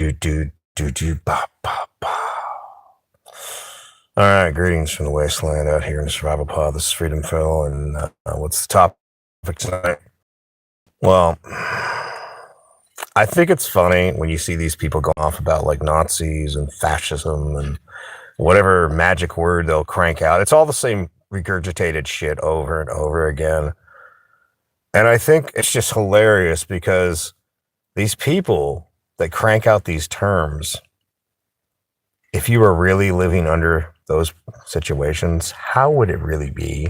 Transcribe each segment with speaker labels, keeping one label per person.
Speaker 1: Ba, ba, ba. All right, greetings from the wasteland out here in the survival pod. This is Freedom Phil, and what's the topic tonight? Well, I think it's funny when you see these people go off about like Nazis and fascism and whatever magic word they'll crank out. It's all the same regurgitated shit over and over again. And I think it's just hilarious because these people that crank out these terms, if you were really living under those situations, how would it really be?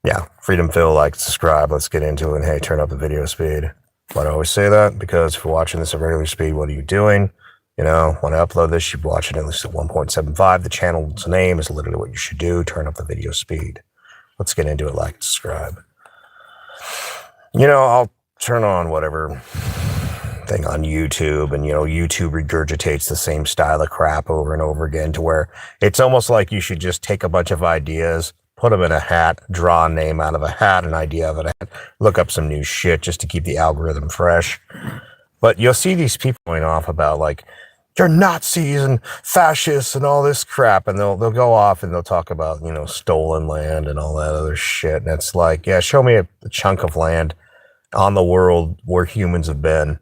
Speaker 1: Yeah, Freedom Phil, like, subscribe, let's get into it, and hey, turn up the video speed. Why do I always say that? Because if you're watching this at regular speed, what are you doing? You know, when I upload this, you watch it at least at 1.75. The channel's name is literally what you should do. Turn up the video speed. Let's get into it, like, subscribe. You know, I'll turn on whatever thing on YouTube, and, you know, YouTube regurgitates the same style of crap over and over again to where it's almost like you should just take a bunch of ideas, put them in a hat, draw a name out of a hat, an idea out of a hat, look up some new shit just to keep the algorithm fresh. But you'll see these people going off about, like, you're Nazis and fascists and all this crap, and they'll go off and they'll talk about, you know, stolen land and all that other shit. And it's like, yeah, show me a chunk of land on the world where humans have been,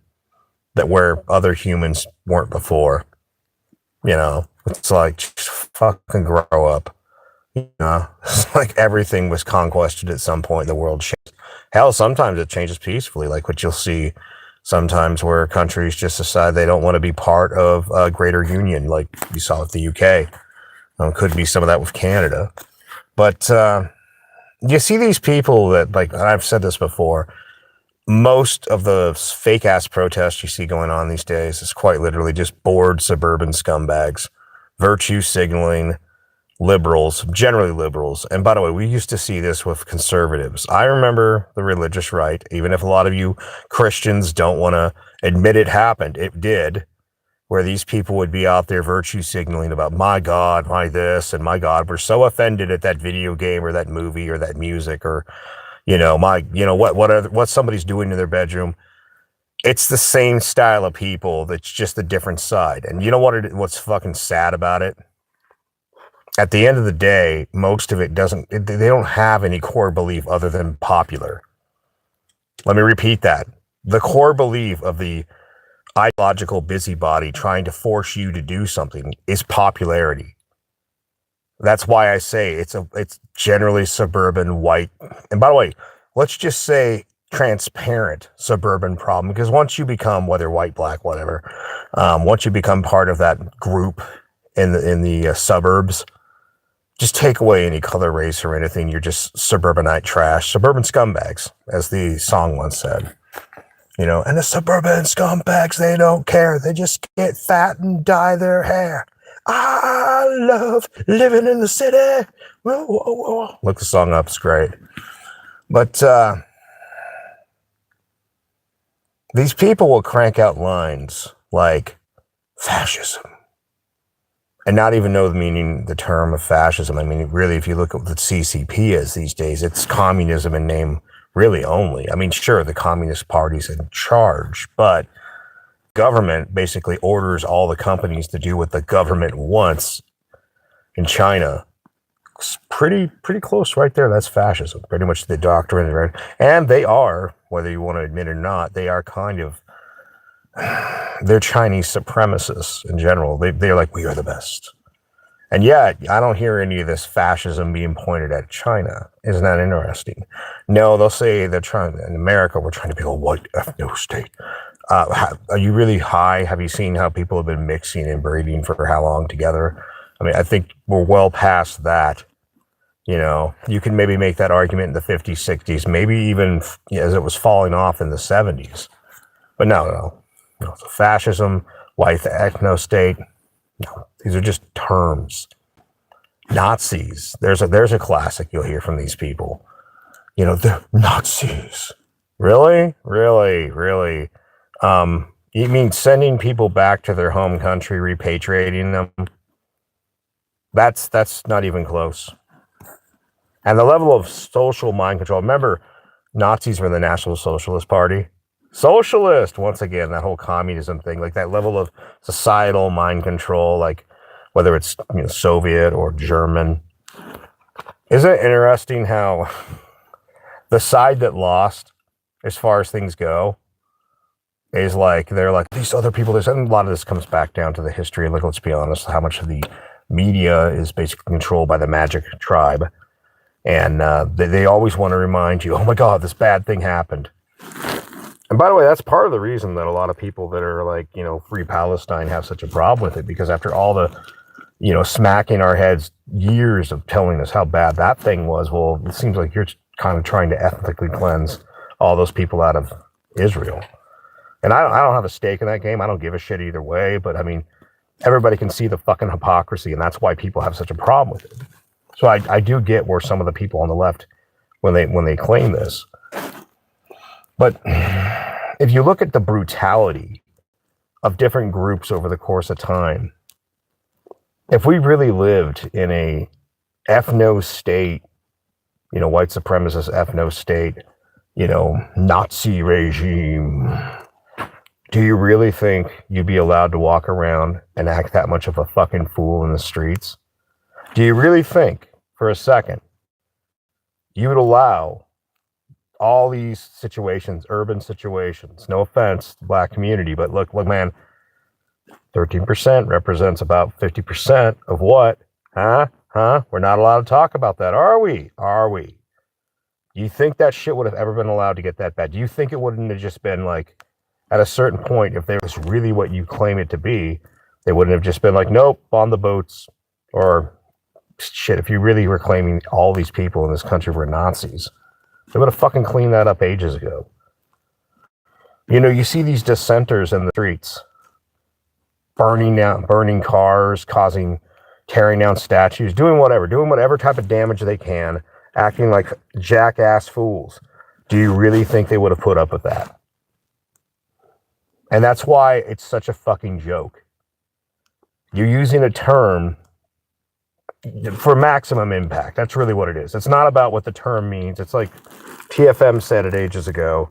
Speaker 1: that where other humans weren't before. You know, it's like, just fucking grow up. You know, it's like everything was conquested at some point. The world changed. Hell, sometimes it changes peacefully, like what you'll see sometimes where countries just decide they don't want to be part of a greater union, like you saw with the UK. Could be some of that with Canada. But you see these people that, like, I've said this before, most of the fake-ass protests you see going on these days is quite literally just bored suburban scumbags, virtue signaling, liberals, generally liberals. And by the way, we used to see this with conservatives. I remember the religious right, even if a lot of you Christians don't want to admit it happened, it did, where these people would be out there virtue signaling about, my God, my this, and my God, we're so offended at that video game or that movie or that music, or, you know, what somebody's doing in their bedroom. It's the same style of people. That's just a different side. And you know what's fucking sad about it? At the end of the day, most of it they don't have any core belief other than popular. Let me repeat that. The core belief of the ideological busybody trying to force you to do something is popularity. That's why I say it's generally suburban white. And by the way, let's just say transparent suburban problem, because once you become, whether white, black, whatever, once you become part of that group in the suburbs, just take away any color, race, or anything. You're just suburbanite trash, suburban scumbags, as the song once said. You know, and the suburban scumbags, they don't care. They just get fat and dye their hair. I love living in the city. Whoa, whoa, whoa. Look the song up, it's great. But these people will crank out lines like fascism and not even know the meaning, the term of fascism. I mean, really, if you look at what the CCP is these days, it's communism in name really only. I mean, sure, the Communist Party's in charge, but government basically orders all the companies to do what the government wants. In China, it's pretty close right there. That's fascism, pretty much the doctrine, right? And they are, whether you want to admit it or not, they are kind of, they're Chinese supremacists in general. They're like, we are the best. And yet, I don't hear any of this fascism being pointed at China. Isn't that interesting? No, they'll say they're trying, in America, we're trying to be a white ethno state. Are you really high? Have you seen how people have been mixing and breeding for how long together? I mean, I think we're well past that. You know, you can maybe make that argument in the 50s, 60s, maybe even as it was falling off in the 70s. But no, so fascism, white ethno state, no, these are just terms. Nazis, there's a classic you'll hear from these people. You know, they're Nazis. Really? You mean sending people back to their home country, repatriating them? That's not even close. And the level of social mind control. Remember, Nazis were the National Socialist Party. Socialist, once again, that whole communism thing, like that level of societal mind control, like whether it's Soviet or German. Isn't it interesting how the side that lost, as far as things go, is like they're like these other people. There's, and a lot of this comes back down to the history. Like, let's be honest, how much of the media is basically controlled by the magic tribe, and they always want to remind you, oh my God, this bad thing happened. And by the way, that's part of the reason that a lot of people that are like, Free Palestine have such a problem with it, because after all the, smacking our heads, years of telling us how bad that thing was, well, it seems like you're kind of trying to ethnically cleanse all those people out of Israel. And I don't have a stake in that game. I don't give a shit either way. But I mean, everybody can see the fucking hypocrisy, and that's why people have such a problem with it. So I do get where some of the people on the left, when they claim this. But if you look at the brutality of different groups over the course of time, if we really lived in a ethno state, white supremacist ethno state, Nazi regime, do you really think you'd be allowed to walk around and act that much of a fucking fool in the streets? Do you really think, for a second, you would allow all these situations, urban situations, no offense to the black community, but look, man, 13% represents about 50% of what? Huh? We're not allowed to talk about that, are we? Do you think that shit would have ever been allowed to get that bad? Do you think it wouldn't have just been like, at a certain point, if there was really what you claim it to be, they wouldn't have just been like, nope, on the boats, or shit, if you really were claiming all these people in this country were Nazis, they would have fucking cleaned that up ages ago. You see these dissenters in the streets, burning cars, tearing down statues, doing whatever type of damage they can, acting like jackass fools. Do you really think they would have put up with that? And that's why it's such a fucking joke. You're using a term for maximum impact. That's really what it is. It's not about what the term means. It's like TFM said it ages ago.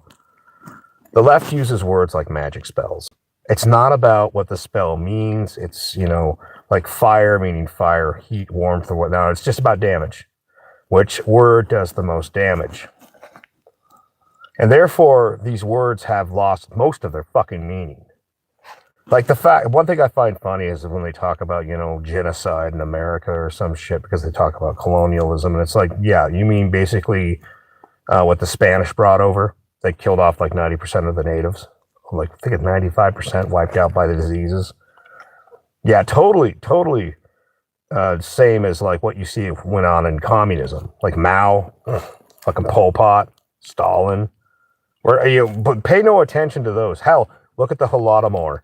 Speaker 1: The left uses words like magic spells. It's not about what the spell means. It's, like fire meaning fire, heat, warmth, or whatnot. It's just about damage. Which word does the most damage? And therefore, these words have lost most of their fucking meaning. Like one thing I find funny is when they talk about, genocide in America or some shit, because they talk about colonialism. And it's like, yeah, you mean basically what the Spanish brought over? They killed off like 90% of the natives. Like, I think it's 95% wiped out by the diseases. Yeah, totally. Same as like what you see went on in communism. Like Mao, fucking Pol Pot, Stalin. But pay no attention to those. Hell, look at the Holodomor.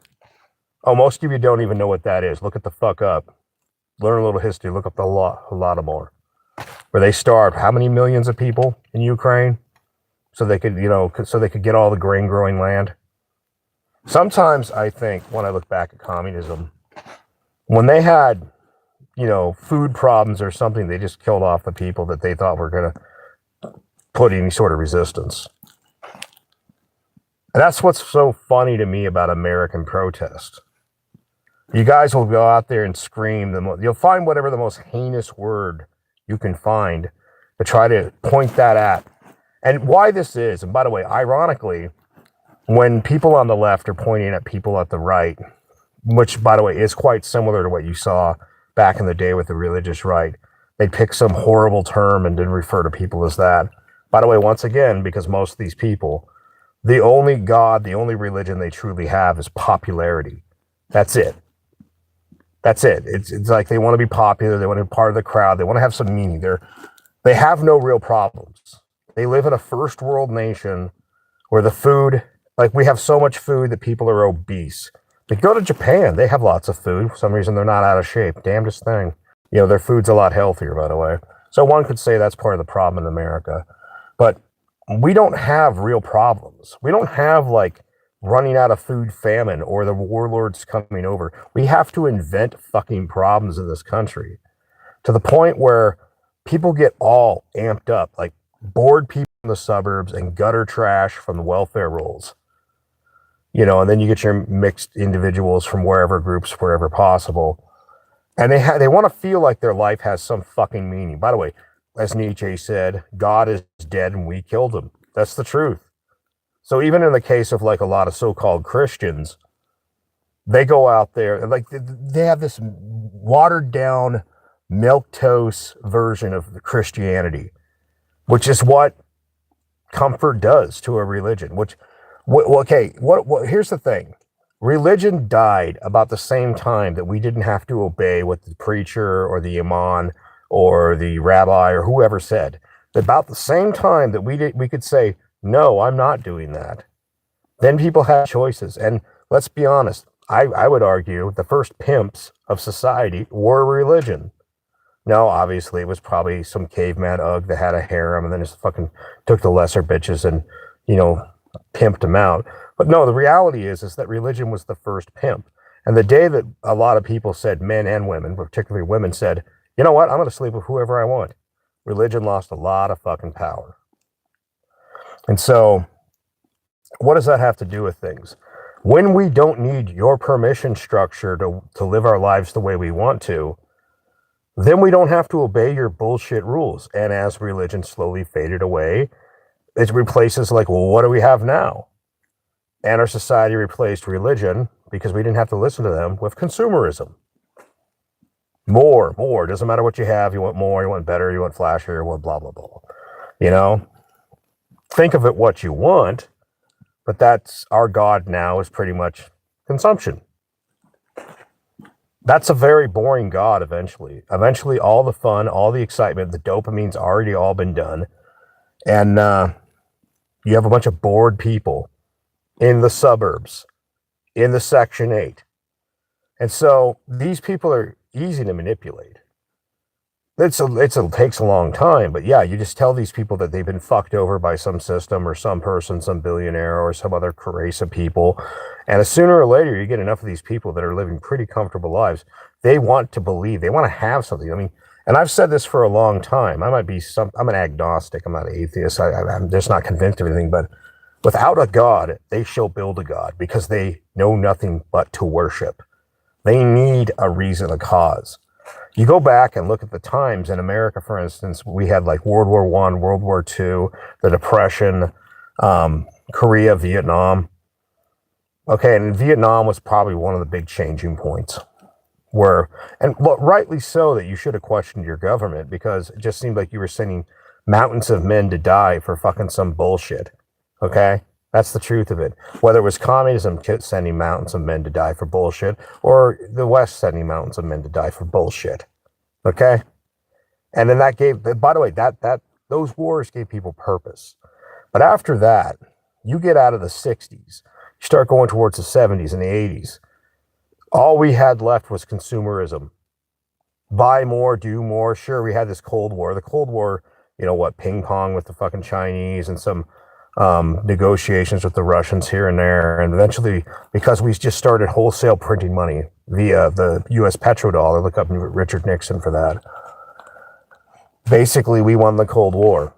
Speaker 1: Oh, most of you don't even know what that is. Look at the fuck up. Learn a little history. Look up the Holodomor, where they starved how many millions of people in Ukraine, so they could, get all the grain growing land. Sometimes I think when I look back at communism, when they had, food problems or something, they just killed off the people that they thought were going to put any sort of resistance. And that's what's so funny to me about American protest. You guys will go out there and scream. You'll find whatever the most heinous word you can find to try to point that at. And why this is, and by the way, ironically, when people on the left are pointing at people at the right, which, by the way, is quite similar to what you saw back in the day with the religious right, they'd pick some horrible term and then refer to people as that. By the way, once again, because most of these people, the only God, the only religion they truly have is popularity. That's it. It's like they want to be popular. They want to be part of the crowd. They want to have some meaning. They have no real problems. They live in a first world nation where the food, like we have so much food that people are obese. They go to Japan. They have lots of food. For some reason, they're not out of shape. Damnedest thing. Their food's a lot healthier, by the way. So one could say that's part of the problem in America. But we don't have real problems. We don't have like running out of food famine or the warlords coming over. We have to invent fucking problems in this country to the point where people get all amped up, like bored people in the suburbs and gutter trash from the welfare rolls. you know, and then you get your mixed individuals from wherever groups, wherever possible. And they want to feel like their life has some fucking meaning. By the way, as Nietzsche said, God is dead and we killed him. That's the truth. So even in the case of like a lot of so-called Christians, they go out there and like they have this watered down milquetoast version of Christianity, which is what comfort does to a religion. Okay, here's the thing. Religion died about the same time that we didn't have to obey what the preacher or the imam or the rabbi or whoever said. About the same time that we could say, no, I'm not doing that. Then people had choices. And let's be honest, I would argue the first pimps of society were religion. No, obviously it was probably some caveman ugg that had a harem and then just fucking took the lesser bitches and, you know, pimped them out. But no, the reality is that religion was the first pimp. And the day that a lot of people said, men and women, particularly women, said, you know what, I'm going to sleep with whoever I want, religion lost a lot of fucking power. And so what does that have to do with things? When we don't need your permission structure to live our lives the way we want to, then we don't have to obey your bullshit rules. And as religion slowly faded away, it replaces like, well, what do we have now? And our society replaced religion, because we didn't have to listen to them, with consumerism. More. Doesn't matter what you have. You want more, you want better, you want flashier, you want blah, blah, blah. You know? Think of it what you want, but that's our God now is pretty much consumption. That's a very boring God eventually. Eventually, all the fun, all the excitement, the dopamine's already all been done. And you have a bunch of bored people in the suburbs, in the Section 8. And so these people are easy to manipulate. It takes a long time, but yeah, you just tell these people that they've been fucked over by some system or some person, some billionaire or some other race of people. And sooner or later, you get enough of these people that are living pretty comfortable lives. They want to believe, they want to have something. I mean, and I've said this for a long time. I'm an agnostic. I'm not an atheist. I'm just not convinced of anything, but without a God, they shall build a God because they know nothing but to worship. They need a reason, a cause. You go back and look at the times in America, for instance, we had like World War I, World War II, the Depression, Korea, Vietnam. Okay, and Vietnam was probably one of the big changing points rightly so that you should have questioned your government because it just seemed like you were sending mountains of men to die for fucking some bullshit. Okay? That's the truth of it. Whether it was communism sending mountains of men to die for bullshit or the West sending mountains of men to die for bullshit. Okay? And then that gave, by the way, those wars gave people purpose. But after that, you get out of the 60s, you start going towards the 70s and the 80s. All we had left was consumerism. Buy more, do more. Sure, we had this Cold War. The Cold War, you know what, ping pong with the fucking Chinese and some negotiations with the Russians here and there. And eventually, because we just started wholesale printing money via the U.S. petrodollar, look up Richard Nixon for that. Basically, we won the Cold War.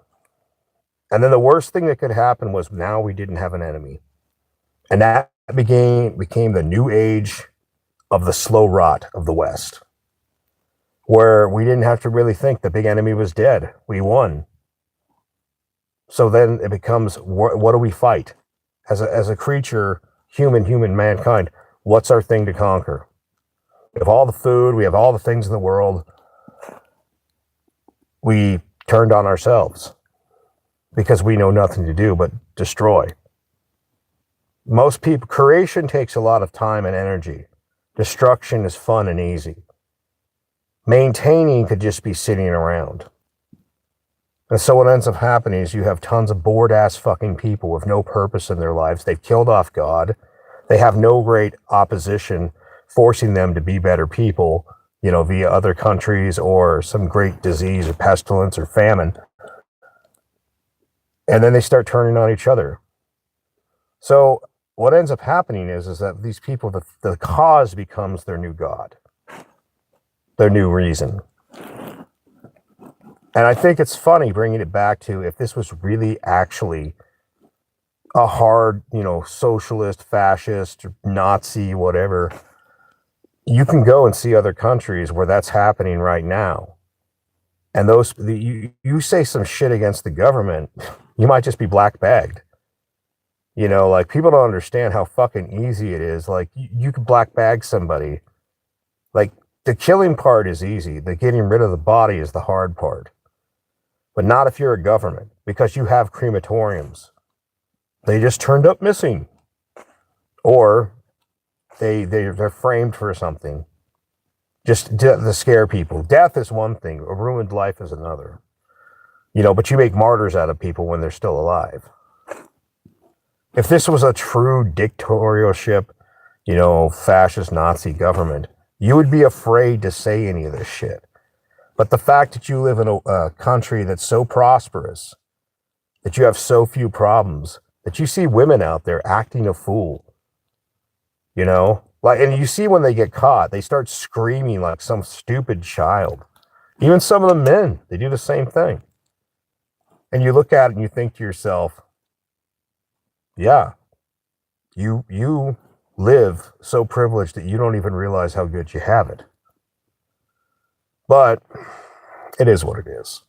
Speaker 1: And then the worst thing that could happen was now we didn't have an enemy. And that became the new age of the slow rot of the West, where we didn't have to really think the big enemy was dead. We won. So then it becomes, what do we fight? As a creature, human mankind, what's our thing to conquer? We have all the food, we have all the things in the world. We turned on ourselves because we know nothing to do but destroy. Most people, creation takes a lot of time and energy. Destruction is fun and easy. Maintaining could just be sitting around. And so what ends up happening is you have tons of bored ass fucking people with no purpose in their lives. They've killed off God. They have no great opposition forcing them to be better people, you know, via other countries or some great disease or pestilence or famine. And then they start turning on each other. So what ends up happening is that these people, the cause becomes their new God, their new reason. And I think it's funny bringing it back to if this was really actually a hard, socialist, fascist, Nazi, whatever, you can go and see other countries where that's happening right now. And you say some shit against the government, you might just be black bagged. Like people don't understand how fucking easy it is. Like you can black bag somebody. Like the killing part is easy. The getting rid of the body is the hard part. But not if you're a government, because you have crematoriums. They just turned up missing. Or they're framed for something. Just to scare people. Death is one thing, a ruined life is another. But you make martyrs out of people when they're still alive. If this was a true dictatorship, fascist Nazi government, you would be afraid to say any of this shit. But the fact that you live in a country that's so prosperous, that you have so few problems, that you see women out there acting a fool, and you see when they get caught, they start screaming like some stupid child. Even some of the men, they do the same thing. And you look at it and you think to yourself, yeah, you live so privileged that you don't even realize how good you have it. But it is what it is,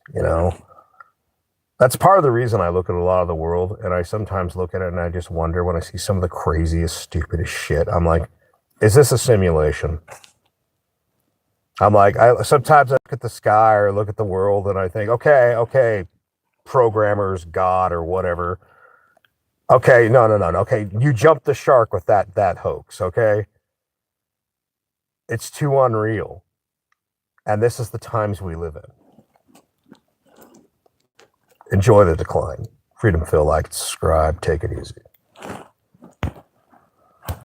Speaker 1: That's part of the reason I look at a lot of the world, and I sometimes look at it and I just wonder when I see some of the craziest, stupidest shit. I'm like, is this a simulation? I'm like, sometimes I look at the sky or look at the world and I think, okay, programmers, God, or whatever. Okay, no. Okay, you jumped the shark with that hoax, okay? It's too unreal. And this is the times we live in. Enjoy the decline. Freedom Phil, like, subscribe, take it easy.